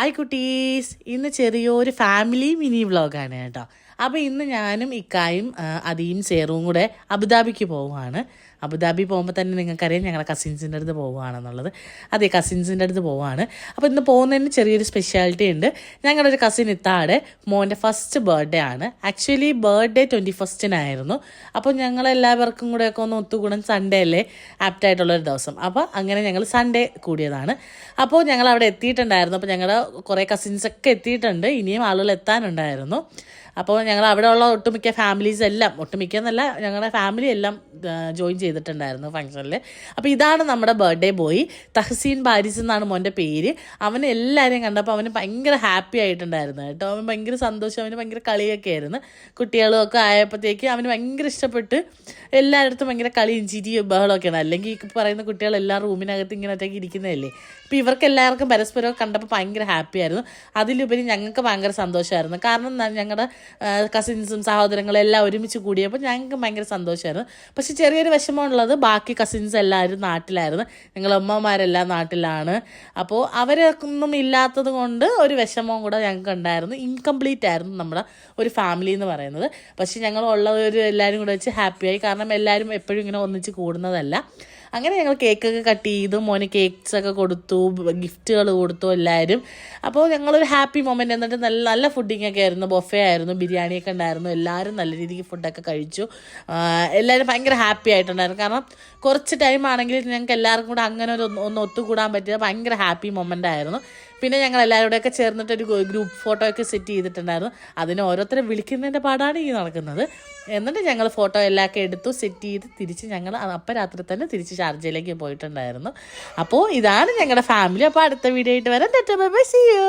Hi കുട്ടീസ്, ഇന്ന് ചെറിയൊരു family mini വ്ളോഗാണ് കേട്ടോ. അപ്പോൾ ഇന്ന് ഞാനും ഇക്കായും അതിയും സേറും കൂടെ അബുദാബിക്ക് പോവുകയാണ്. അബുദാബി പോകുമ്പോൾ തന്നെ നിങ്ങൾക്കറിയാം ഞങ്ങളുടെ കസിൻസിൻ്റെ അടുത്ത് പോവുകയാണെന്നുള്ളത്. അതെ, കസിൻസിൻ്റെ അടുത്ത് പോവുകയാണ്. അപ്പോൾ ഇന്ന് പോകുന്നതിന് ചെറിയൊരു സ്പെഷ്യാലിറ്റി ഉണ്ട്. ഞങ്ങളുടെ ഒരു കസിൻ ഇത്താടെ മോൻ്റെ ഫസ്റ്റ് ബർത്ത്ഡേ ആണ്. ആക്ച്വലി ബർത്ത്ഡേ 21st അപ്പോൾ ഞങ്ങളെല്ലാവർക്കും കൂടെയൊക്കെ ഒന്ന് ഒത്തുകൂടാൻ സൺഡേ അല്ലേ ആപ്റ്റായിട്ടുള്ളൊരു ദിവസം. അപ്പോൾ അങ്ങനെ ഞങ്ങൾ സൺഡേ കൂടിയതാണ്. അപ്പോൾ ഞങ്ങൾ അവിടെ എത്തിയിട്ടുണ്ടായിരുന്നു. അപ്പോൾ ഞങ്ങളുടെ കുറേ കസിൻസൊക്കെ എത്തിയിട്ടുണ്ട്. ഇനിയും ആളുകൾ എത്താനുണ്ടായിരുന്നു. അപ്പോൾ ഞങ്ങൾ അവിടെ ഉള്ള ഒട്ടുമിക്ക ഫാമിലീസ് എല്ലാം, ഒട്ടുമിക്ക എന്നല്ല, ഞങ്ങളുടെ ഫാമിലി എല്ലാം ജോയിൻ ചെയ്തിട്ടുണ്ടായിരുന്നു ഫംഗ്ഷനിൽ. അപ്പോൾ ഇതാണ് നമ്മുടെ ബർത്ത്ഡേ ബോയ്. തഹസീൻ ബാരിസ് എന്നാണ് മോൻ്റെ പേര്. അവന് എല്ലാവരെയും കണ്ടപ്പോൾ അവന് ഭയങ്കര ഹാപ്പി ആയിട്ടുണ്ടായിരുന്നു കേട്ടോ. അവന് ഭയങ്കര സന്തോഷം, അവന് ഭയങ്കര കളിയൊക്കെ ആയിരുന്നു. കുട്ടികളും ഒക്കെ ആയപ്പോഴത്തേക്ക് അവന് ഭയങ്കര ഇഷ്ടപ്പെട്ട് എല്ലായിടത്തും ഭയങ്കര കളിയും ചിരിയും ബഹളമൊക്കെയാണ്. അല്ലെങ്കിൽ ഈ പറയുന്ന കുട്ടികളെല്ലാം റൂമിനകത്ത് ഇങ്ങനെ ഒറ്റയ്ക്ക് ഇരിക്കുന്നതല്ലേ. അപ്പോൾ ഇവർക്ക് എല്ലാവർക്കും പരസ്പരം കണ്ടപ്പോൾ ഭയങ്കര ഹാപ്പി ആയിരുന്നു. അതിലുപരി ഞങ്ങൾക്ക് ഭയങ്കര സന്തോഷമായിരുന്നു. കാരണം ഞങ്ങളുടെ കസിൻസും സഹോദരങ്ങളും എല്ലാം ഒരുമിച്ച് കൂടിയപ്പോൾ ഞങ്ങൾക്ക് ഭയങ്കര സന്തോഷമായിരുന്നു. പക്ഷെ ചെറിയൊരു വിഷമമുള്ളത്, ബാക്കി കസിൻസ് എല്ലാവരും നാട്ടിലായിരുന്നു. ഞങ്ങളുടെ അമ്മമാരെല്ലാം നാട്ടിലാണ്. അപ്പോൾ അവരൊന്നും ഇല്ലാത്തത് കൊണ്ട് ഒരു വിഷമവും കൂടെ ഞങ്ങൾക്ക് ഉണ്ടായിരുന്നു. ഇൻകംപ്ലീറ്റ് ആയിരുന്നു നമ്മുടെ ഒരു ഫാമിലി എന്ന് പറയുന്നത്. പക്ഷെ ഞങ്ങൾ ഉള്ളവർ എല്ലാവരും കൂടെ വെച്ച് ഹാപ്പിയായി. കാരണം എല്ലാവരും എപ്പോഴും ഇങ്ങനെ ഒന്നിച്ച് കൂടുന്നതല്ല. അങ്ങനെ ഞങ്ങൾ കേക്കൊക്കെ കട്ട് ചെയ്തു, മോന് കേക്ക്സൊക്കെ കൊടുത്തു, ഗിഫ്റ്റുകൾ കൊടുത്തു എല്ലാവരും. അപ്പോൾ ഞങ്ങളൊരു ഹാപ്പി മൊമെൻ്റ്. എന്നിട്ട് നല്ല ഫുഡിങ്ങൊക്കെ ആയിരുന്നു. ബൊഫേ ആയിരുന്നു, ബിരിയാണിയൊക്കെ ഉണ്ടായിരുന്നു. എല്ലാവരും നല്ല രീതിക്ക് ഫുഡൊക്കെ കഴിച്ചു. എല്ലാവരും ഭയങ്കര ഹാപ്പി ആയിട്ടുണ്ടായിരുന്നു. കാരണം കുറച്ച് ടൈം ആണെങ്കിൽ ഞങ്ങൾക്ക് എല്ലാവർക്കും കൂടെ അങ്ങനെ ഒന്ന് ഒത്തുകൂടാൻ പറ്റിയത് ഭയങ്കര ഹാപ്പി മൊമെൻ്റ് ആയിരുന്നു. പിന്നെ ഞങ്ങൾ എല്ലാവരും കൂടെയൊക്കെ ചേർന്നിട്ടൊരു ഗ്രൂപ്പ് ഫോട്ടോ ഒക്കെ സെറ്റ് ചെയ്തിട്ടുണ്ടായിരുന്നു. അതിന് ഓരോരുത്തരെ വിളിക്കുന്നതിൻ്റെ പാടാണ് ഈ നടക്കുന്നത്. എന്നിട്ട് ഞങ്ങൾ ഫോട്ടോ എല്ലാമൊക്കെ എടുത്തു, സെറ്റ് ചെയ്ത് തിരിച്ച് ഞങ്ങൾ അപ്പം രാത്രി തന്നെ തിരിച്ച് ഷാർജയിലേക്ക് പോയിട്ടുണ്ടായിരുന്നു. അപ്പോൾ ഇതാണ് ഞങ്ങളുടെ ഫാമിലി. അപ്പോൾ അടുത്ത വീഡിയോ ആയിട്ട് വരാം. Bye, see U.